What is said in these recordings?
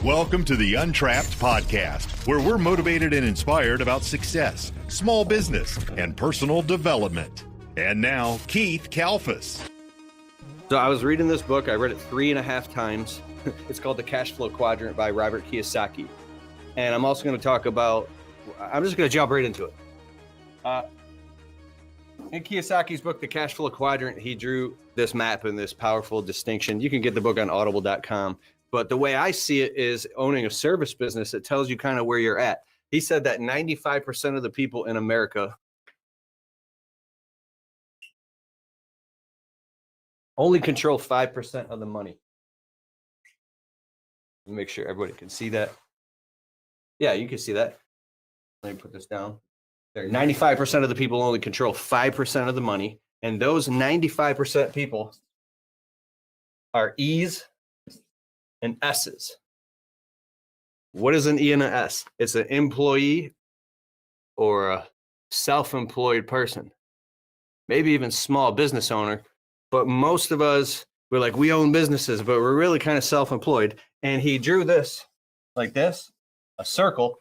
Welcome to the Untrapped Podcast, where we're motivated and inspired about success, small business, and personal development. And now, Keith Kalfas. So I was reading this book. I read it 3.5 times. It's called The Cashflow Quadrant by Robert Kiyosaki. And I'm also going to talk about, I'm just going to jump right into it. In Kiyosaki's book, The Cashflow Quadrant, he drew this map and this powerful distinction. You can get the book on audible.com. But the way I see it is owning a service business, it tells you kind of where you're at. He said that 95% of the people in America only control 5% of the money. Make sure everybody can see that. Yeah, you can see that. Let me put this down. There, 95% of the people only control 5% of the money. And those 95% people are E's and S's. What is an E and an S? It's an employee or a self-employed person, maybe even small business owner. But most of us, we're like, we own businesses, but we're really kind of self-employed. And he drew this like this, a circle.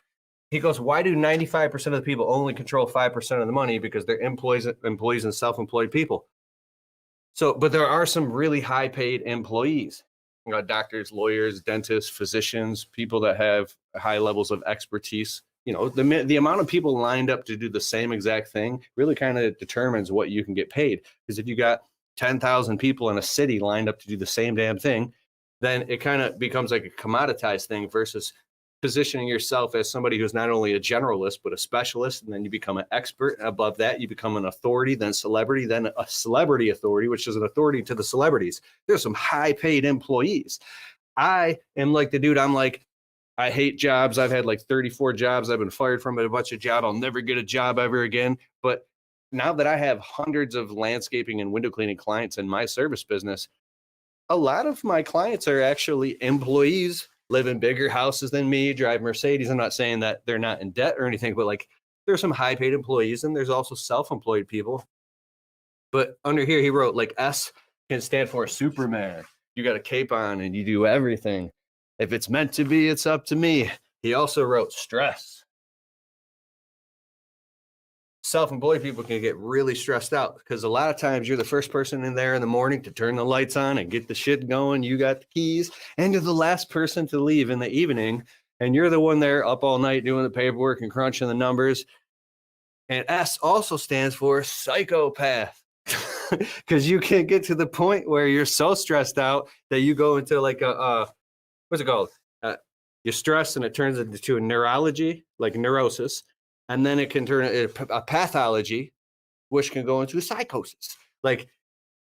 He goes, why do 95% of the people only control 5% of the money? Because they're employees and self-employed people. So, but there are some really high paid employees. You know, doctors, lawyers, dentists, physicians, people that have high levels of expertise. You know, the amount of people lined up to do the same exact thing really kind of determines what you can get paid. Because if you got 10,000 people in a city lined up to do the same damn thing, then it kind of becomes like a commoditized thing versus positioning yourself as somebody who's not only a generalist, but a specialist. And then you become an expert. Above that, you become an authority, then celebrity, then a celebrity authority, which is an authority to the celebrities. There's some high paid employees. I am like the dude, I'm like, I hate jobs. I've had like 34 jobs. I've been fired from a bunch of jobs. I'll never get a job ever again. But now that I have hundreds of landscaping and window cleaning clients in my service business, a lot of my clients are actually employees, live in bigger houses than me, drive Mercedes. I'm not saying that they're not in debt or anything, but like there's some high paid employees and there's also self-employed people. But under here, he wrote like S can stand for Superman. You got a cape on and you do everything. If it's meant to be, it's up to me. He also wrote stress. Self-employed people can get really stressed out because a lot of times you're the first person in there in the morning to turn the lights on and get the shit going. You got the keys and you're the last person to leave in the evening. And you're the one there up all night doing the paperwork and crunching the numbers. And S also stands for psychopath because you can get to the point where you're so stressed out that you go into like what's it called? You're stressed and it turns into a neurology, like neurosis. And then it can turn into a pathology, which can go into a psychosis. Like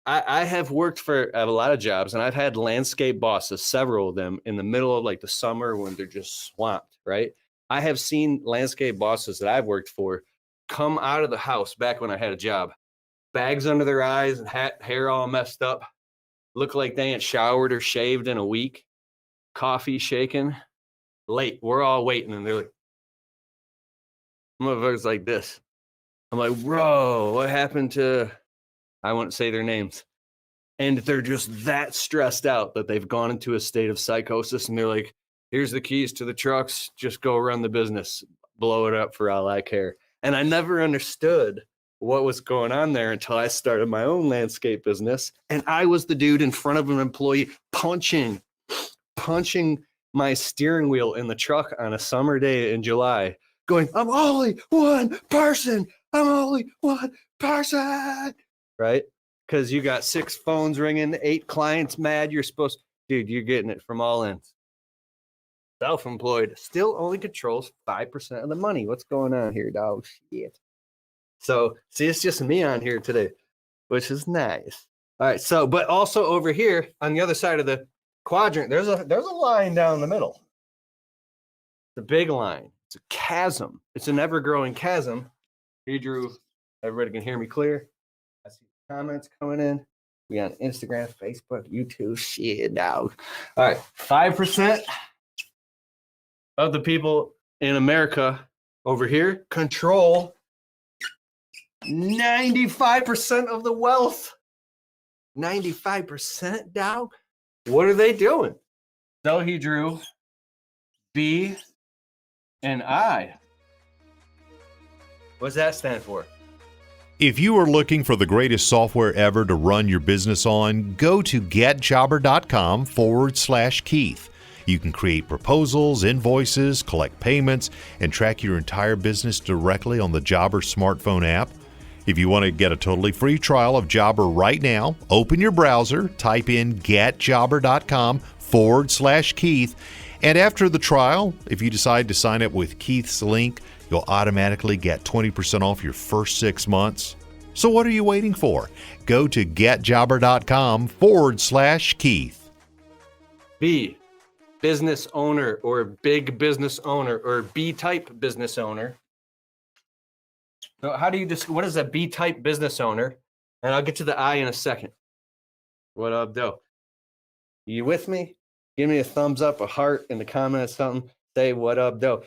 I have worked for a lot of jobs and I've had landscape bosses, several of them in the middle of like the summer when they're just swamped, right? I have seen landscape bosses that I've worked for come out of the house back when I had a job, bags under their eyes and hair all messed up, look like they ain't showered or shaved in a week, coffee shaking, late. We're all waiting and they're like, motherfuckers like this. I'm like, bro, what happened to, I won't say their names. And they're just that stressed out that they've gone into a state of psychosis. And they're like, here's the keys to the trucks. Just go run the business, blow it up for all I care. And I never understood what was going on there until I started my own landscape business. And I was the dude in front of an employee punching my steering wheel in the truck on a summer day in July, going, I'm only one person. I'm only one person, right? Because you got 6 phones ringing, 8 clients mad. You're supposed, dude, you're getting it from all ends. Self-employed still only controls 5% of the money. What's going on here, dog? Shit. So, see, it's just me on here today, which is nice. All right, so, but also over here on the other side of the quadrant, there's a line down the middle. The big line. It's a chasm. It's an ever-growing chasm. He drew, everybody can hear me clear. I see comments coming in. We on Instagram, Facebook, YouTube, shit, dog. All right, 5% of the people in America over here control 95% of the wealth. 95%, dog. What are they doing? So he drew B, and I. What's that stand for? If you are looking for the greatest software ever to run your business on, go to getjobber.com/Keith. You can create proposals, invoices, collect payments, and track your entire business directly on the Jobber smartphone app. If you want to get a totally free trial of Jobber right now, open your browser, type in getjobber.com/Keith, and after the trial, if you decide to sign up with Keith's link, you'll automatically get 20% off your first 6 months. So what are you waiting for? Go to getjobber.com/Keith. B, business owner or big business owner or B-type business owner. So how do you what is a B-type business owner? And I'll get to the I in a second. What up, though? You with me? Give me a thumbs up, a heart in the comments, something. Say what up, though.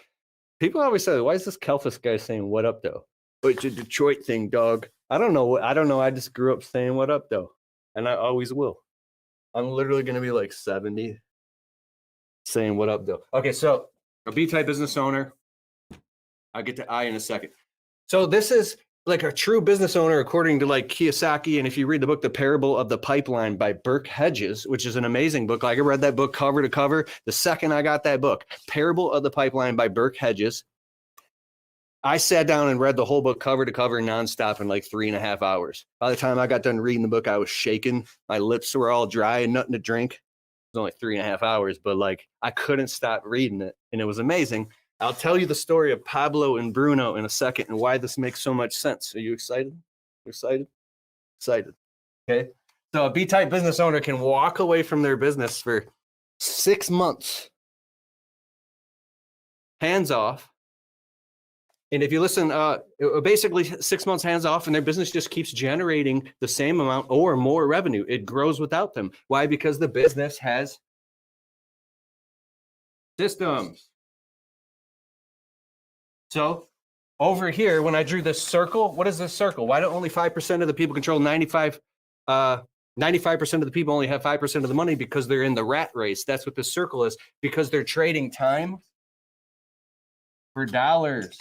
People always say, why is this kalfas guy saying what up, though? But it's a Detroit thing, dog. I don't know. I just grew up saying what up, though. And I always will. I'm literally going to be like 70 saying what up, though. Okay, so a B-type business owner. I'll get to I in a second. So this is like a true business owner, according to like Kiyosaki. And if you read the book, The Parable of the Pipeline by Burke Hedges, which is an amazing book. Like I read that book cover to cover. The second I got that book, Parable of the Pipeline by Burke Hedges, I sat down and read the whole book cover to cover nonstop in like 3.5 hours. By the time I got done reading the book, I was shaking. My lips were all dry and nothing to drink. It was only 3.5 hours, but like I couldn't stop reading it. And it was amazing. I'll tell you the story of Pablo and Bruno in a second and why this makes so much sense. Are you excited? You excited? Excited. Okay. So a B-type business owner can walk away from their business for 6 months, hands off. And if you listen, basically 6 months hands off and their business just keeps generating the same amount or more revenue. It grows without them. Why? Because the business has systems. So over here, when I drew this circle, what is this circle? Why do only 5% of the people control 95% of the people only have 5% of the money? Because they're in the rat race. That's what the circle is, because they're trading time for dollars.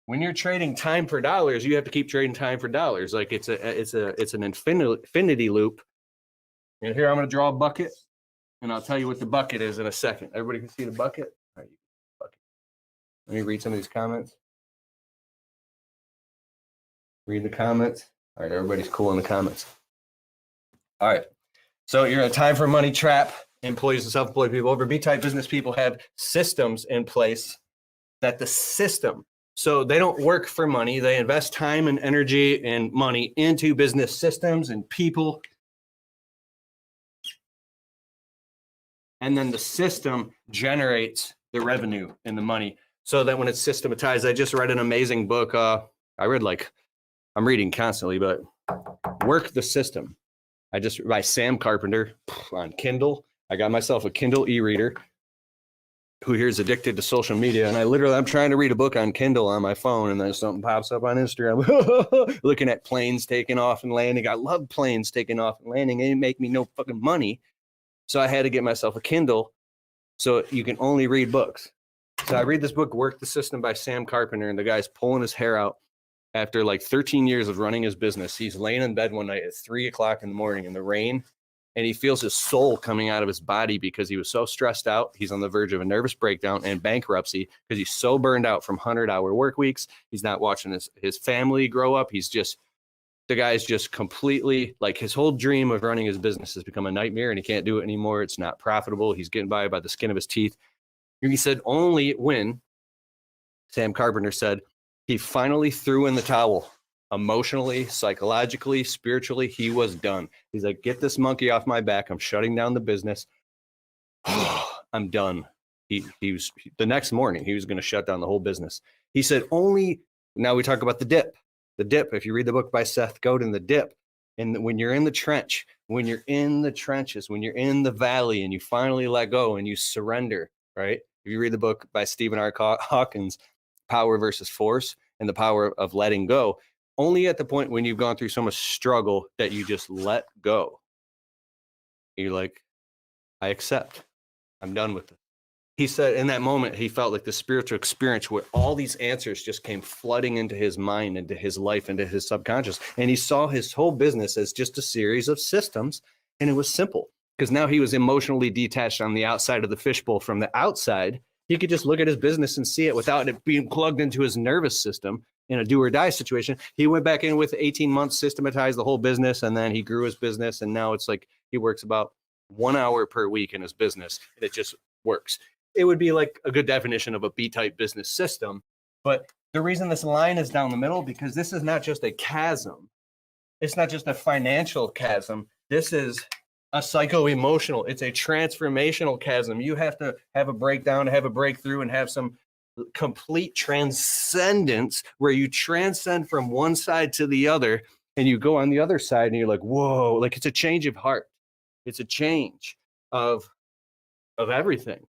When you're trading time for dollars, you have to keep trading time for dollars. Like it's an infinity loop. And here I'm going to draw a bucket, and I'll tell you what the bucket is in a second. Everybody can see the bucket? All right, bucket. Let me read some of these comments. Read the comments. All right, everybody's cool in the comments. All right. So you're in a time for money trap. Employees and self-employed people. Over B-type business people have systems in place that the system. So they don't work for money. They invest time and energy and money into business systems and people. And then the system generates the revenue and the money so that when it's systematized, I just read an amazing book. I'm reading constantly, but Work the System. By Sam Carpenter on Kindle. I got myself a Kindle e-reader. Who here is addicted to social media? And I'm trying to read a book on Kindle on my phone, and then something pops up on Instagram, looking at planes taking off and landing. I love planes taking off and landing. It didn't make me no fucking money. So I had to get myself a Kindle so you can only read books. So I read this book, Work the System by Sam Carpenter, and the guy's pulling his hair out after like 13 years of running his business. He's laying in bed one night at 3:00 in the morning in the rain, and he feels his soul coming out of his body because he was so stressed out. He's on the verge of a nervous breakdown and bankruptcy because he's so burned out from 100-hour work weeks. He's not watching his family grow up. The guy's just completely, like, his whole dream of running his business has become a nightmare, and he can't do it anymore. It's not profitable. He's getting by the skin of his teeth. And he said only when, Sam Carpenter said, he finally threw in the towel. Emotionally, psychologically, spiritually, he was done. He's like, get this monkey off my back. I'm shutting down the business. I'm done. He was the next morning, he was going to shut down the whole business. He said now we talk about the dip. The dip, if you read the book by Seth Godin, The Dip, and when you're in the trench, when you're in the trenches, when you're in the valley and you finally let go and you surrender, right? If you read the book by Stephen R. Hawkins, Power versus Force, and the Power of Letting Go, only at the point when you've gone through so much struggle that you just let go. You're like, I accept. I'm done with it. he said in that moment, he felt like the spiritual experience where all these answers just came flooding into his mind, into his life, into his subconscious. And he saw his whole business as just a series of systems. And it was simple because now he was emotionally detached on the outside of the fishbowl from the outside. He could just look at his business and see it without it being plugged into his nervous system in a do or die situation. He went back in with 18 months, systematized the whole business, and then he grew his business. And now it's like he works about 1 hour per week in his business, and it just works. It would be like a good definition of a B-type business system. But the reason this line is down the middle, because this is not just a chasm. It's not just a financial chasm. This is a psycho-emotional. It's a transformational chasm. You have to have a breakdown, have a breakthrough, and have some complete transcendence where you transcend from one side to the other, and you go on the other side, and you're like, whoa, like it's a change of heart. It's a change of everything.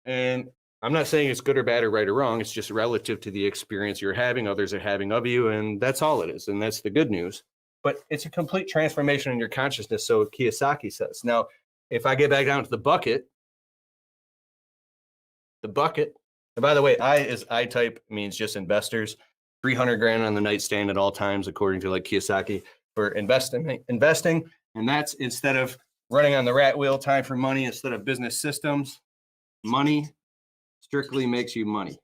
And I'm not saying it's good or bad or right or wrong. It's just relative to the experience you're having, others are having of you. And that's all it is. And that's the good news. But it's a complete transformation in your consciousness. So Kiyosaki says. Now, if I get back down to the bucket, and by the way, I type means just investors, 300 grand on the nightstand at all times, according to like Kiyosaki for investing. And that's instead of running on the rat wheel, time for money, instead of business systems. Money strictly makes you money.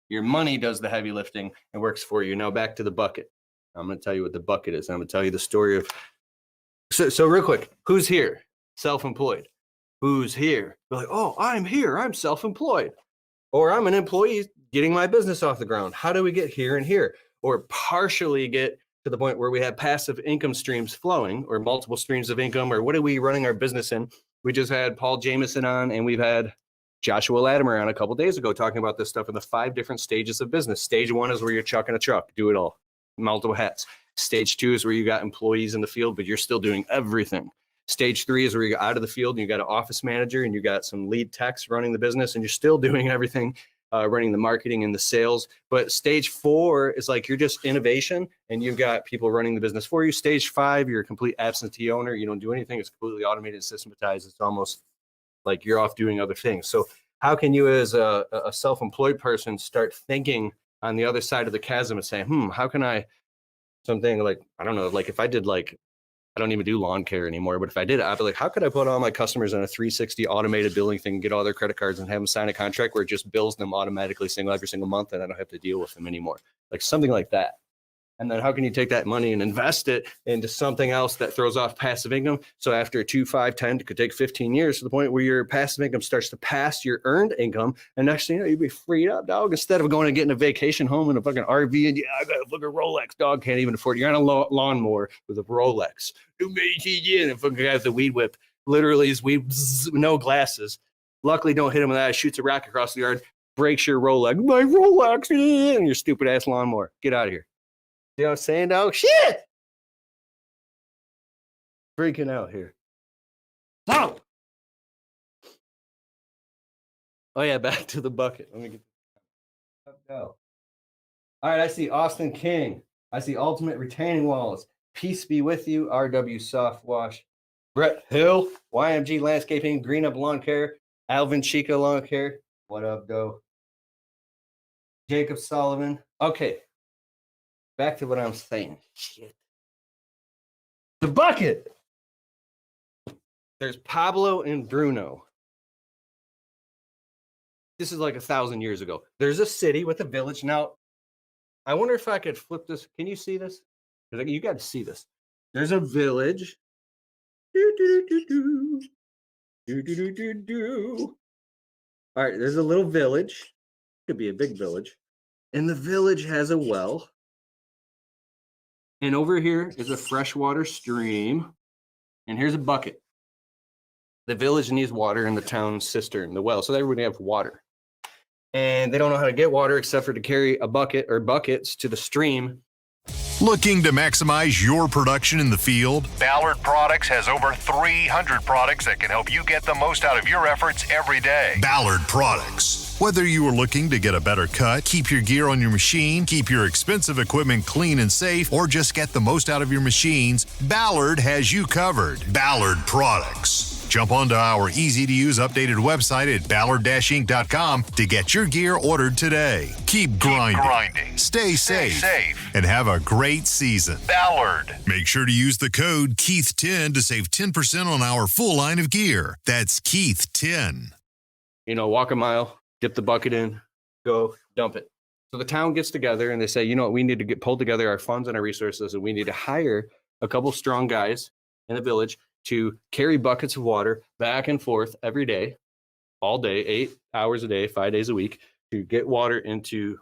Your money does the heavy lifting and works for you. Now back to the bucket. I'm going to tell you what the bucket is. I'm going to tell you the story of. So real quick, who's here? Self-employed. Who's here? You're like, oh, I'm here. I'm self-employed. Or I'm an employee getting my business off the ground. How do we get here and here? Or partially get to the point where we have passive income streams flowing or multiple streams of income? Or what are we running our business in? We just had Paul Jameson on, and we've had Joshua Latimer on a couple of days ago talking about this stuff in the 5 different stages of business. Stage 1 is where you're chucking a truck, do it all, multiple hats. Stage 2 is where you got employees in the field, but you're still doing everything. Stage 3 is where you got out of the field and you got an office manager and you got some lead techs running the business and you're still doing everything, running the marketing and the sales. But stage 4 is like you're just innovation and you've got people running the business for you. Stage 5, you're a complete absentee owner. You don't do anything. It's completely automated, systematized. It's almost like you're off doing other things. So how can you as a self-employed person start thinking on the other side of the chasm and saying, how can I, something like, I don't know, like if I did like, I don't even do lawn care anymore, but if I did, I'd be like, how could I put all my customers on a 360 automated billing thing and get all their credit cards and have them sign a contract where it just bills them automatically every single month and I don't have to deal with them anymore? Like something like that. And then how can you take that money and invest it into something else that throws off passive income? So after 2, 5, 10, it could take 15 years to the point where your passive income starts to pass your earned income. And next thing you know, you'd be freed up, dog. Instead of going and getting a vacation home in a fucking RV and I got a fucking Rolex, dog, can't even afford it. You're on a lawnmower with a Rolex. And fucking guy with the weed whip. Literally his weed, no glasses. Luckily, don't hit him with that. Shoots a rock across the yard, breaks your Rolex. My Rolex, and your stupid ass lawnmower. Get out of here. You know what I'm saying, dog? Shit! Freaking out here. Oh! Oh, yeah, back to the bucket. Let me get this. Go. All right, I see Austin King. I see Ultimate Retaining Walls. Peace be with you, RW Soft Wash. Brett Hill, YMG Landscaping, Green Up Lawn Care, Alvin Chica Lawn Care. What up, Doe? Jacob Sullivan. Okay. Back to what I'm saying. Shit. The bucket. There's Pablo and Bruno. This is like 1,000 years ago. There's a city with a village. Now, I wonder if I could flip this. Can you see this? You got to see this. There's a village. All right, there's a little village. Could be a big village. And the village has a well. And over here is a freshwater stream. And here's a bucket. The village needs water in the town cistern, the well. So everybody have water. And they don't know how to get water except for to carry a bucket or buckets to the stream. Looking to maximize your production in the field? Ballard Products has over 300 products that can help you get the most out of your efforts every day. Ballard Products. Whether you are looking to get a better cut, keep your gear on your machine, keep your expensive equipment clean and safe, or just get the most out of your machines, Ballard has you covered. Ballard Products. Jump onto our easy-to-use updated website at ballard-inc.com to get your gear ordered today. Keep grinding. Stay safe. And have a great season. Ballard. Make sure to use the code Keith10 to save 10% on our full line of gear. That's Keith10. Walk a mile, dip the bucket in, go dump it. So the town gets together and they say, you know what, we need to pull together our funds and our resources, and we need to hire a couple strong guys in the village to carry buckets of water back and forth every day, all day, 8 hours a day, 5 days a week, to get water into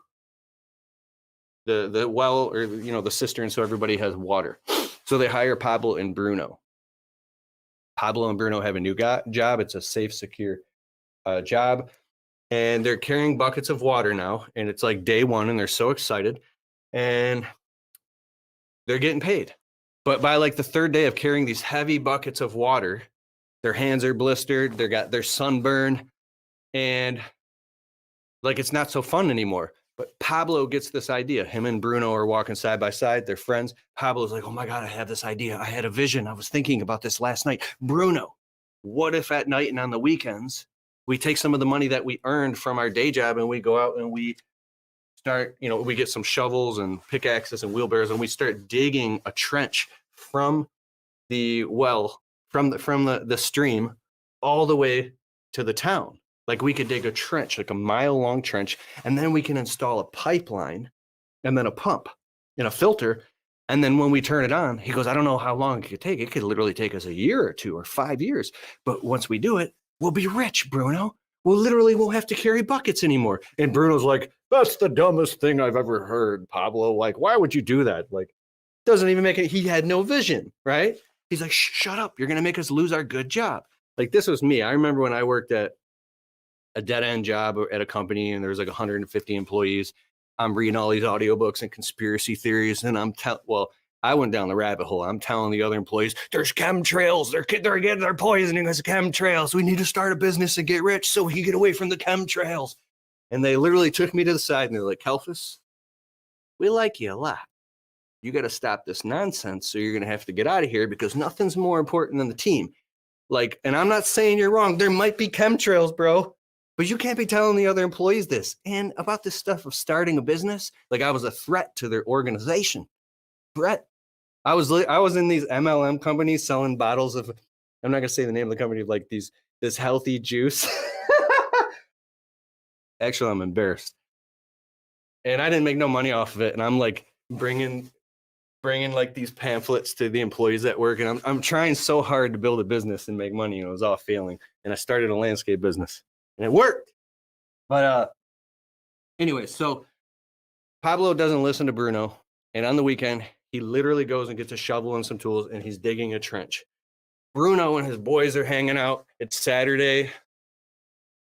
the well, or the cistern, so everybody has water. So they hire Pablo and Bruno. Pablo and Bruno have a new job. It's a safe, secure job. And they're carrying buckets of water now. And it's like day one, and they're so excited. And they're getting paid. But by like the third day of carrying these heavy buckets of water, their hands are blistered. They're sunburned. And like, it's not so fun anymore. But Pablo gets this idea. Him and Bruno are walking side by side. They're friends. Pablo's like, oh my God, I have this idea. I had a vision. I was thinking about this last night. Bruno, what if at night and on the weekends, we take some of the money that we earned from our day job and we go out and we start, we get some shovels and pickaxes and wheelbarrows, and we start digging a trench from the well, from the stream all the way to the town. Like, we could dig a trench, like a mile-long trench, and then we can install a pipeline and then a pump and a filter. And then when we turn it on, he goes, I don't know how long it could take. It could literally take us a year or 2 or 5 years. But once we do it, we'll be rich, Bruno. Won't have to carry buckets anymore. And Bruno's like, that's the dumbest thing I've ever heard, Pablo. Like, why would you do that? Like, doesn't even make it. He had no vision, right? He's like, shut up. You're going to make us lose our good job. Like, this was me. I remember when I worked at a dead end job at a company, and there was like 150 employees. I'm reading all these audiobooks and conspiracy theories, and I went down the rabbit hole. I'm telling the other employees, there's chemtrails. They're poisoning us, chemtrails. We need to start a business and get rich so we can get away from the chemtrails. And they literally took me to the side and they're like, Kalfas, we like you a lot. You got to stop this nonsense. So you're going to have to get out of here, because nothing's more important than the team. Like, and I'm not saying you're wrong. There might be chemtrails, bro. But you can't be telling the other employees this. And about this stuff of starting a business, like, I was a threat to their organization. Threat. I was in these MLM companies selling bottles of, I'm not going to say the name of the company, of like this healthy juice. Actually, I'm embarrassed. And I didn't make no money off of it. And I'm like bringing like these pamphlets to the employees at work. And I'm trying so hard to build a business and make money. And it was all failing. And I started a landscape business. And it worked. But anyway, so Pablo doesn't listen to Bruno. And on the weekend, he literally goes and gets a shovel and some tools, and he's digging a trench. Bruno and his boys are hanging out. It's Saturday.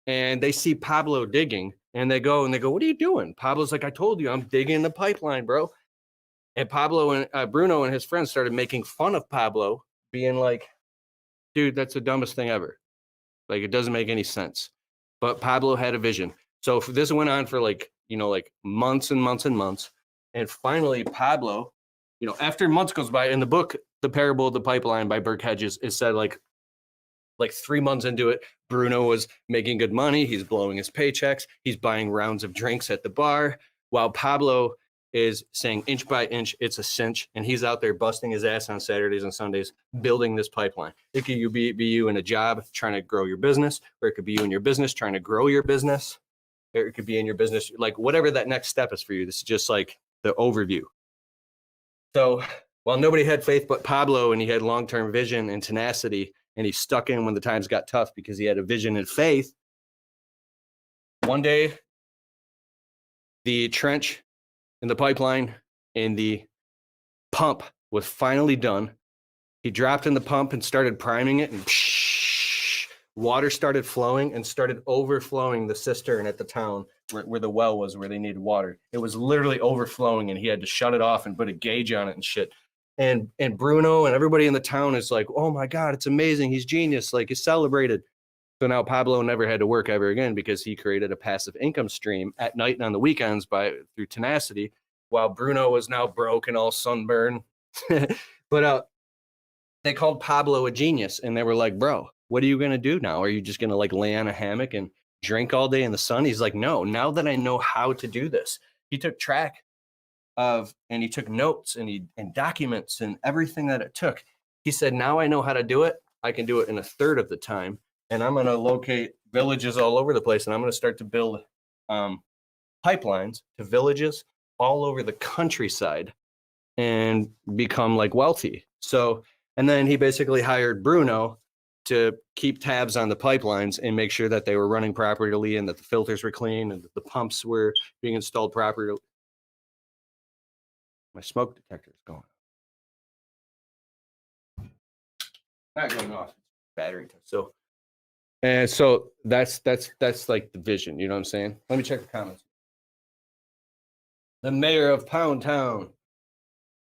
And they see Pablo digging. And they go, what are you doing? Pablo's like, I told you, I'm digging the pipeline, bro. And Pablo and Bruno and his friends started making fun of Pablo, being like, dude, that's the dumbest thing ever. Like, it doesn't make any sense. But Pablo had a vision. So this went on for like months and months and months. And finally, Pablo, after months goes by, in the book, The Parable of the Pipeline by Burke Hedges, it said like 3 months into it, Bruno was making good money. He's blowing his paychecks. He's buying rounds of drinks at the bar, while Pablo is saying inch by inch, it's a cinch. And he's out there busting his ass on Saturdays and Sundays, building this pipeline. It could be you in a job trying to grow your business, or it could be you in your business trying to grow your business, or it could be in your business, like whatever that next step is for you. This is just like the overview. So while nobody had faith but Pablo, and he had long-term vision and tenacity, and he stuck in when the times got tough because he had a vision and faith, one day the trench and the pipeline and the pump was finally done. He dropped in the pump and started priming it, and water started flowing and started overflowing the cistern at the town where the well was, where they needed water. It was literally overflowing, and he had to shut it off and put a gauge on it and shit. And Bruno and everybody in the town is like, oh my God, it's amazing. He's genius. Like, he's celebrated. So now Pablo never had to work ever again, because he created a passive income stream at night and on the weekends through tenacity, while Bruno was now broke and all sunburned. But they called Pablo a genius, and they were like, bro, what are you going to do now? Are you just going to like lay on a hammock and drink all day in the sun? He's like, no, now that I know how to do this, he took track of, and he took notes and documents and everything that it took. He said, now I know how to do it. I can do it in a third of the time. And I'm going to locate villages all over the place. And I'm going to start to build pipelines to villages all over the countryside and become like wealthy. So, and then he basically hired Bruno to keep tabs on the pipelines and make sure that they were running properly and that the filters were clean and that the pumps were being installed properly. My smoke detector is going. Not going off. Battery. So, and so that's like the vision. You know what I'm saying? Let me check the comments. The mayor of Pound Town.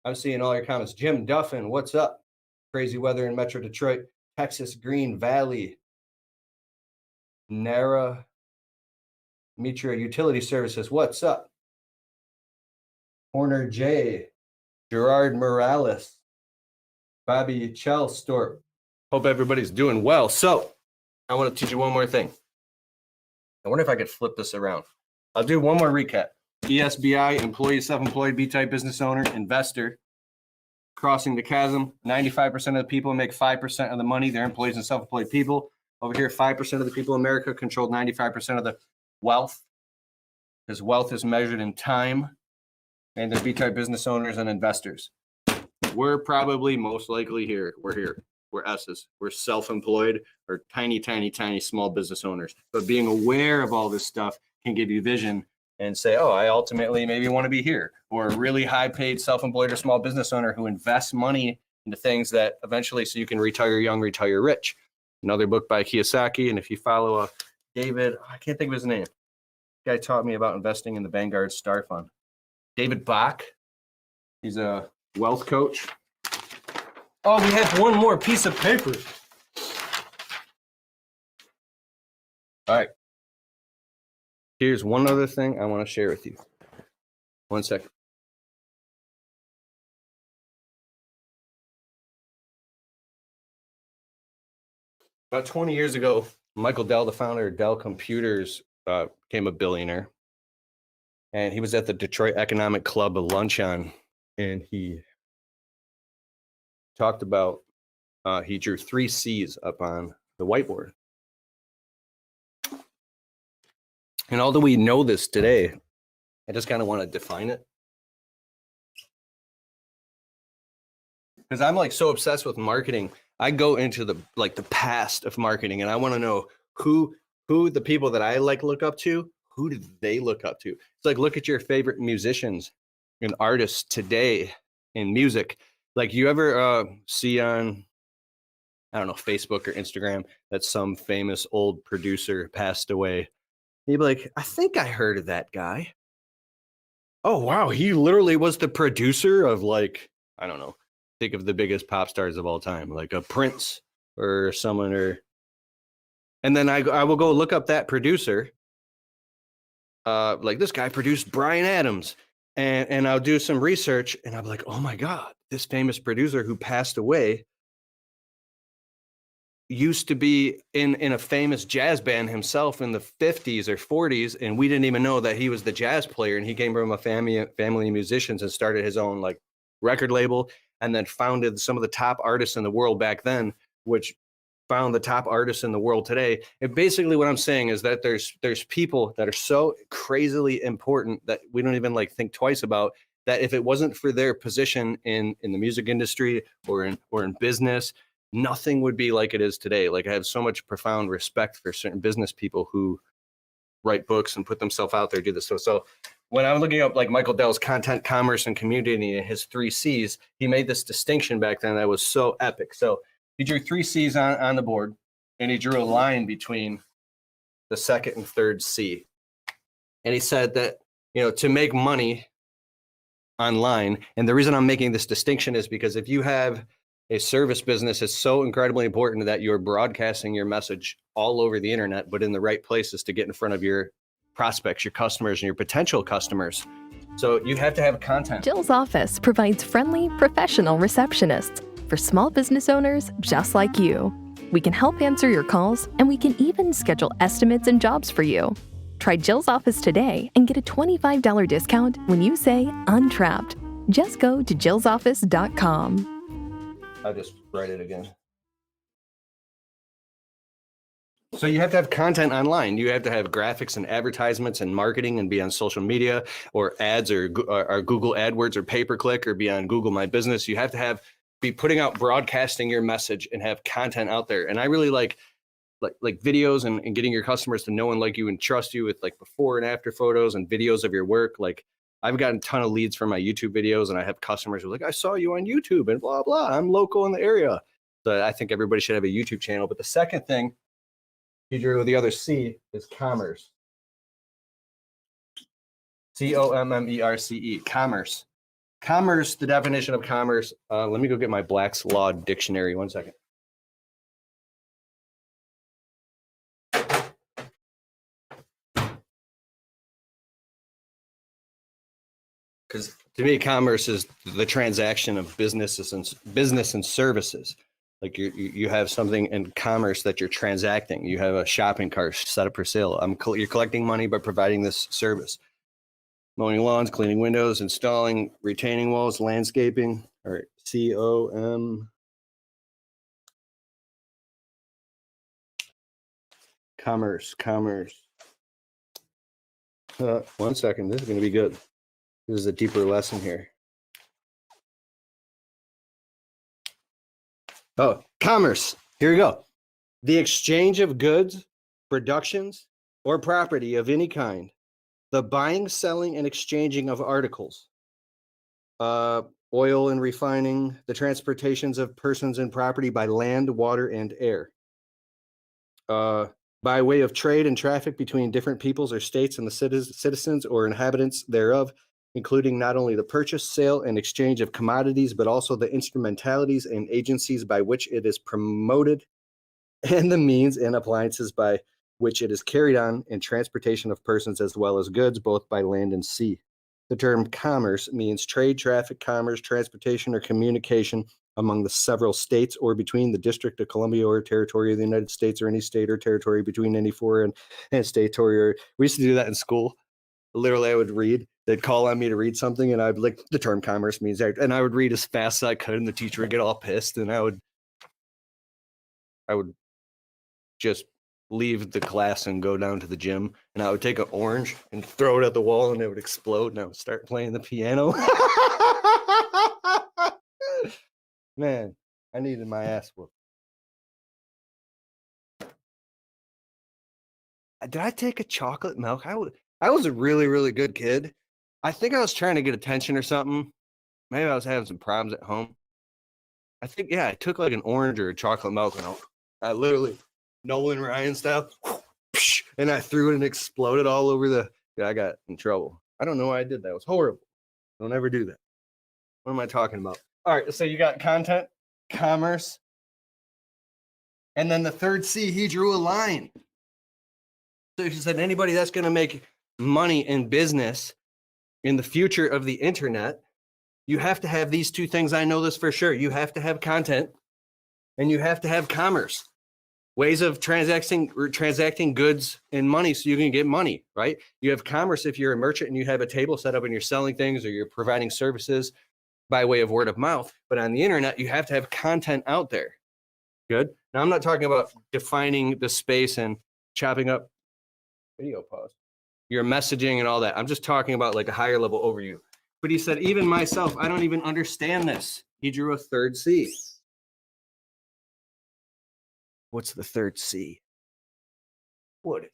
I'm seeing all your comments. Jim Duffin, what's up? Crazy weather in Metro Detroit. Texas Green Valley. Nara Mitra Utility Services, what's up? Horner J. Gerard Morales. Bobby Chelstorp. Hope everybody's doing well. So I want to teach you one more thing. I wonder if I could flip this around. I'll do one more recap. E+S+B+I, employee, self-employed, B-type business owner, investor. Crossing the chasm. 95% of the people make 5% of the money. They're employees and self-employed people. Over here, 5% of the people in America control 95% of the wealth, because wealth is measured in time. And they're B-type business owners and investors. We're probably most likely here. We're here. We're S's. We're self-employed or tiny, tiny, tiny small business owners. But being aware of all this stuff can give you vision and say, oh, I ultimately maybe want to be here. Or a really high-paid self-employed or small business owner who invests money into things that eventually so you can retire young, retire rich. Another book by Kiyosaki. And if you follow David, I can't think of his name. The guy taught me about investing in the Vanguard Star Fund. David Bach. He's a wealth coach. Oh, we have one more piece of paper. All right. Here's one other thing I want to share with you. One second. About 20 years ago, Michael Dell, the founder of Dell Computers, became a billionaire. And he was at the Detroit Economic Club of luncheon, and he talked about, he drew 3 C's up on the whiteboard. And although we know this today, I just kind of want to define it. Because I'm like so obsessed with marketing. I go into the past of marketing, and I want to know who the people that I look up to, who did they look up to? It's like, look at your favorite musicians and artists today in music. Like, you ever see on, I don't know, Facebook or Instagram that some famous old producer passed away? You'd be like, I think I heard of that guy. Oh, wow. He literally was the producer of, like, I don't know, think of the biggest pop stars of all time, like a Prince or someone, and then I will go look up that producer. Like, this guy produced Bryan Adams, and I'll do some research, and I'll be like, oh my God, this famous producer who passed away used to be in a famous jazz band himself in the 50s or 40s, and we didn't even know that he was the jazz player, and he came from a family of musicians and started his own like record label, and then founded some of the top artists in the world back then, which found the top artists in the world today. And basically what I'm saying is that there's people that are so crazily important that we don't even like think twice about, that if it wasn't for their position in the music industry or in business, nothing would be like it is today. Like, I have so much profound respect for certain business people who write books and put themselves out there, do this. So when I'm looking up like Michael Dell's content, commerce, and community and his 3 C's, he made this distinction back then that was so epic. So he drew 3 C's on the board, and he drew a line between the second and third C. And he said that, to make money online, and the reason I'm making this distinction is because if you have a service business, it's so incredibly important that you're broadcasting your message all over the internet, but in the right places to get in front of your prospects, your customers, and your potential customers. So you have to have content. Jill's office provides friendly, professional receptionists for small business owners just like you. We can help answer your calls, and we can even schedule estimates and jobs for you. Try Jill's office today and get a $25 discount when you say Untrapped. Just go to jillsoffice.com. I'll just write it again. So you have to have content online. You have to have graphics and advertisements and marketing and be on social media or ads or Google AdWords or pay-per-click or be on Google My Business. You have to be putting out, broadcasting your message and have content out there. And I really like videos and getting your customers to know and like you and trust you with like before and after photos and videos of your work. Like I've gotten a ton of leads from my YouTube videos, and I have customers who are like, I saw you on YouTube and blah, blah. I'm local in the area. So I think everybody should have a YouTube channel. But the second thing, he drew the other C, is commerce. COMMERCE, commerce. Commerce, the definition of commerce. Let me go get my Black's Law dictionary. 1 second. Because to me, commerce is the transaction of business and services. Like you have something in commerce that you're transacting. You have a shopping cart set up for sale. You're collecting money by providing this service. Mowing lawns, cleaning windows, installing retaining walls, landscaping. All right, COM. Commerce. 1 second, this is going to be good. This is a deeper lesson here. Oh, commerce. Here we go. The exchange of goods, productions, or property of any kind. The buying, selling, and exchanging of articles. Oil and refining. The transportations of persons and property by land, water, and air. By way of trade and traffic between different peoples or states and the citizens or inhabitants thereof, including not only the purchase, sale, and exchange of commodities, but also the instrumentalities and agencies by which it is promoted, and the means and appliances by which it is carried on, and transportation of persons as well as goods, both by land and sea. The term commerce means trade, traffic, commerce, transportation, or communication among the several states or between the District of Columbia or territory of the United States or any state or territory between any foreign and state territory. We used to do that in school. Literally, I would read. They'd call on me to read something, and I'd like, the term commerce means that, and I would read as fast as I could, and the teacher would get all pissed, and I would just leave the class and go down to the gym, and I would take an orange and throw it at the wall, and it would explode, and I would start playing the piano. Man, I needed my ass whooped. Did I take a chocolate milk? I was a really, really good kid. I think I was trying to get attention or something. Maybe I was having some problems at home. I think, yeah, I took like an orange or a chocolate milk, and I literally, Nolan Ryan style, and I threw it and exploded all over I got in trouble. I don't know why I did that. It was horrible. Don't ever do that. What am I talking about? All right, so you got content, commerce, and then the third C, he drew a line. So he said, anybody that's going to make money in business in the future of the internet, you have to have these two things. I know this for sure. You have to have content and you have to have commerce, ways of transacting goods and money so you can get money, right? You have commerce if you're a merchant and you have a table set up and you're selling things or you're providing services by way of word of mouth. But on the internet, you have to have content out there. Good. Now, I'm not talking about defining the space and chopping up video pause, your messaging and all that. I'm just talking about like a higher level overview. But he said, even myself, I don't even understand this. He drew a third C. What's the third C? What is?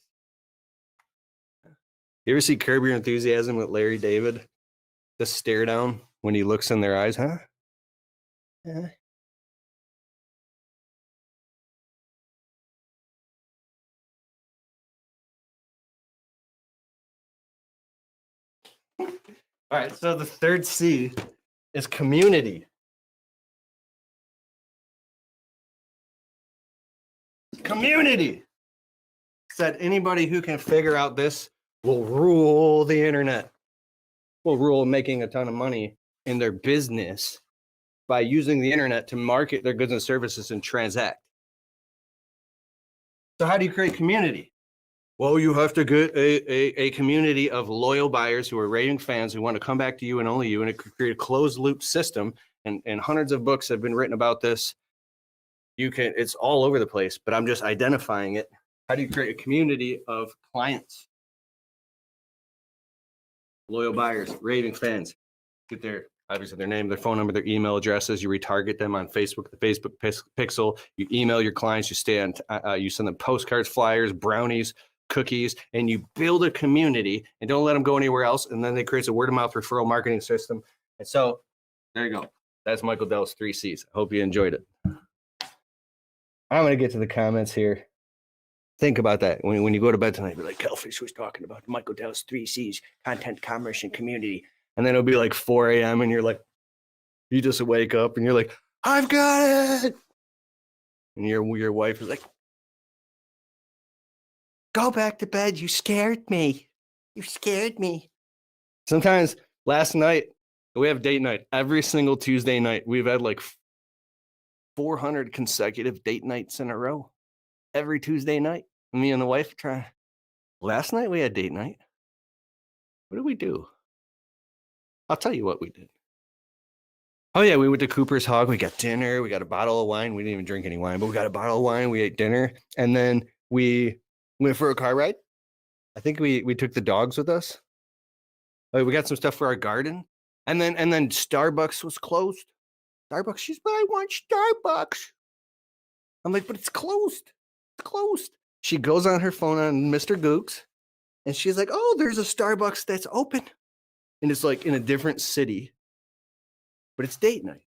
You ever see Curb Your Enthusiasm with Larry David? The stare down when he looks in their eyes, huh? Yeah. All right, so the third C is community. Community. Said anybody who can figure out this will rule the internet, will rule making a ton of money in their business by using the internet to market their goods and services and transact. So how do you create community? Well, you have to get a community of loyal buyers who are raving fans who want to come back to you and only you, and it could create a closed loop system. And hundreds of books have been written about this. It's all over the place, but I'm just identifying it. How do you create a community of clients? Loyal buyers, raving fans. Get obviously their name, their phone number, their email addresses. You retarget them on Facebook, the Facebook pixel. You email your clients. You you send them postcards, flyers, brownies, cookies, and you build a community and don't let them go anywhere else. And then it creates a word of mouth referral marketing system. And so there you go. That's Michael Dell's 3 C's. I hope you enjoyed it. I'm going to get to the comments here. Think about that. When you go to bed tonight, be like, Kelfish was talking about Michael Dell's 3 C's, content, commerce, and community. And then it'll be like 4 a.m. and you're like, you just wake up and you're like, I've got it. And your wife is like, go back to bed. You scared me. You scared me. Sometimes last night, we have date night. Every single Tuesday night, we've had like 400 consecutive date nights in a row. Every Tuesday night, me and the wife try. Last night we had date night. What did we do? I'll tell you what we did. Oh yeah, we went to Cooper's Hog. We got dinner. We got a bottle of wine. We didn't even drink any wine, but we got a bottle of wine. We ate dinner, and then we went for a car ride. I think we took the dogs with us. We got some stuff for our garden, and then Starbucks was closed. Starbucks. She's, but I want Starbucks. I'm like, but it's closed. It's closed. She goes on her phone on Mr. Gooks, and she's like, oh, there's a Starbucks that's open. And it's like in a different city, but it's date night.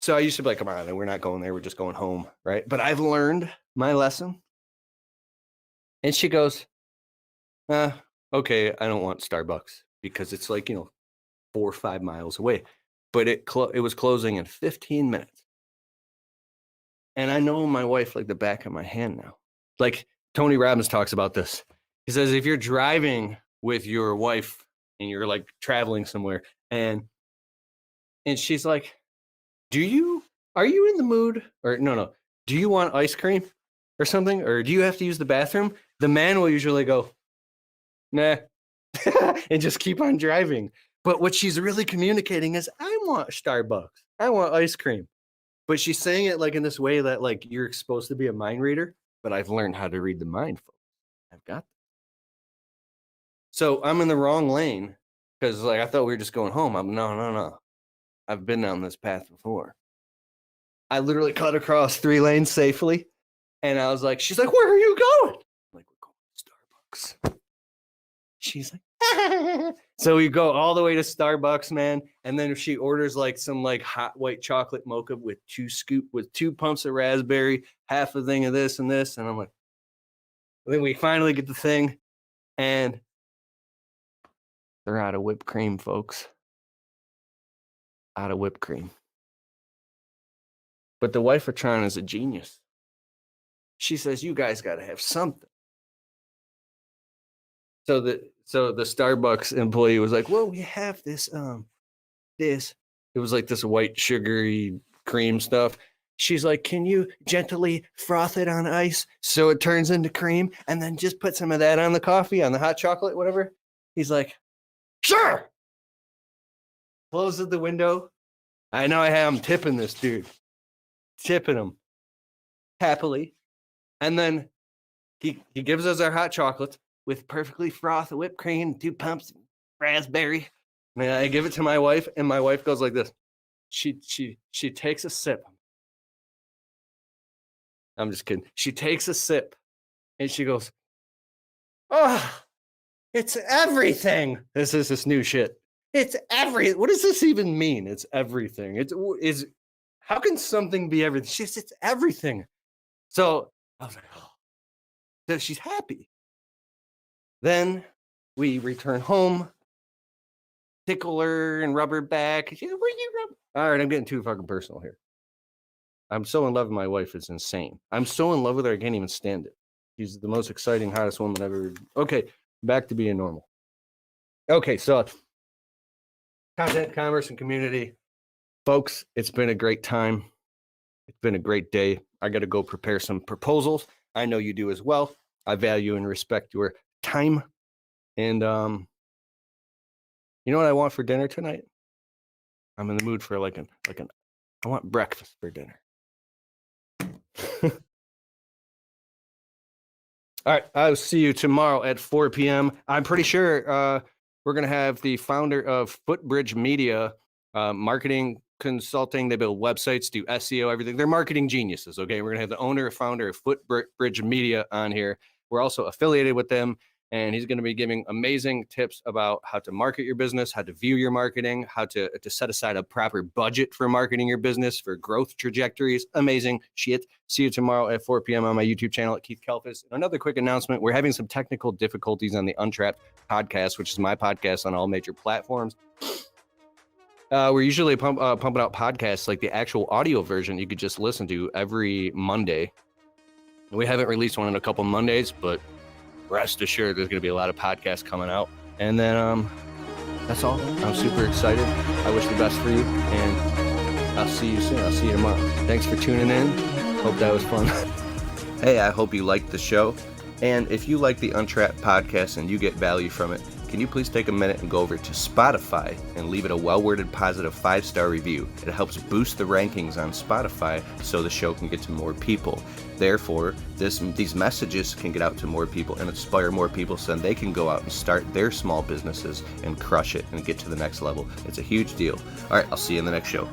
So I used to be like, come on, we're not going there. We're just going home, right? But I've learned my lesson. And she goes, okay, I don't want Starbucks because it's like, 4 or 5 miles away. But it was closing in 15 minutes. And I know my wife like the back of my hand now. Like Tony Robbins talks about this. He says, if you're driving with your wife and you're like traveling somewhere and she's like, are you in the mood? Or no, do you want ice cream or something? Or do you have to use the bathroom? The man will usually go, nah, and just keep on driving. But what she's really communicating is, I want Starbucks. I want ice cream. But she's saying it like in this way that like you're supposed to be a mind reader, but I've learned how to read the mind, folks. I've got that. So I'm in the wrong lane because like I thought we were just going home. No. I've been down this path before. I literally cut across 3 lanes safely. And I was like, she's like, where are you going? I'm like, we're going to Starbucks. She's like, so we go all the way to Starbucks, man. And then she orders like some like hot white chocolate mocha with 2 pumps of raspberry, half a thing of this and this. And I'm like, and then we finally get the thing and they're out of whipped cream, folks. Out of whipped cream. But the wife of Tron is a genius. She says, you guys got to have something. So the Starbucks employee was like, well, we have this, it was like this white sugary cream stuff. She's like, can you gently froth it on ice so it turns into cream and then just put some of that on the coffee, on the hot chocolate, whatever? He's like, sure. Closes the window. I know I'm tipping this dude. Tipping him happily. And then he gives us our hot chocolate with perfectly frothed whipped cream, 2 pumps of raspberry. And I give it to my wife, and my wife goes like this. She takes a sip. I'm just kidding. She takes a sip, and she goes, oh, it's everything. This is this new shit. It's everything. What does this even mean? It's everything. It's how can something be everything? She says, it's everything. So I was like, oh. So she's happy. Then we return home, tickle her and rub her back. All right, I'm getting too fucking personal here. I'm so in love with my wife. It's insane. I'm so in love with her, I can't even stand it. She's the most exciting, hottest woman ever. Okay, back to being normal. Okay, so content, commerce, and community. Folks, it's been a great time. It's been a great day. I got to go prepare some proposals. I know you do as well. I value and respect your time. And you know what I want for dinner tonight? I'm in the mood for I want breakfast for dinner. All right, I'll see you tomorrow at 4 p.m. I'm pretty sure we're going to have the founder of Footbridge Media, marketing consulting. They build websites, do SEO, everything. They're marketing geniuses, okay? We're going to have the owner and founder of Footbridge Media on here. We're also affiliated with them, and he's going to be giving amazing tips about how to market your business, how to view your marketing, how to set aside a proper budget for marketing your business, for growth trajectories. Amazing shit. See you tomorrow at 4 p.m. on my YouTube channel at Keith Kalfas. Another quick announcement. We're having some technical difficulties on the Untrapped Podcast, which is my podcast on all major platforms. We're usually pumping out podcasts, like the actual audio version you could just listen to every Monday. We haven't released one in a couple Mondays, but rest assured there's going to be a lot of podcasts coming out. And then that's all. I'm super excited. I wish the best for you, and I'll see you soon. I'll see you tomorrow. Thanks for tuning in. Hope that was fun. Hey, I hope you liked the show. And if you like the Untrapped Podcast and you get value from it, can you please take a minute and go over to Spotify and leave it a well-worded positive 5-star review? It helps boost the rankings on Spotify so the show can get to more people. Therefore, these messages can get out to more people and inspire more people so then they can go out and start their small businesses and crush it and get to the next level. It's a huge deal. All right, I'll see you in the next show.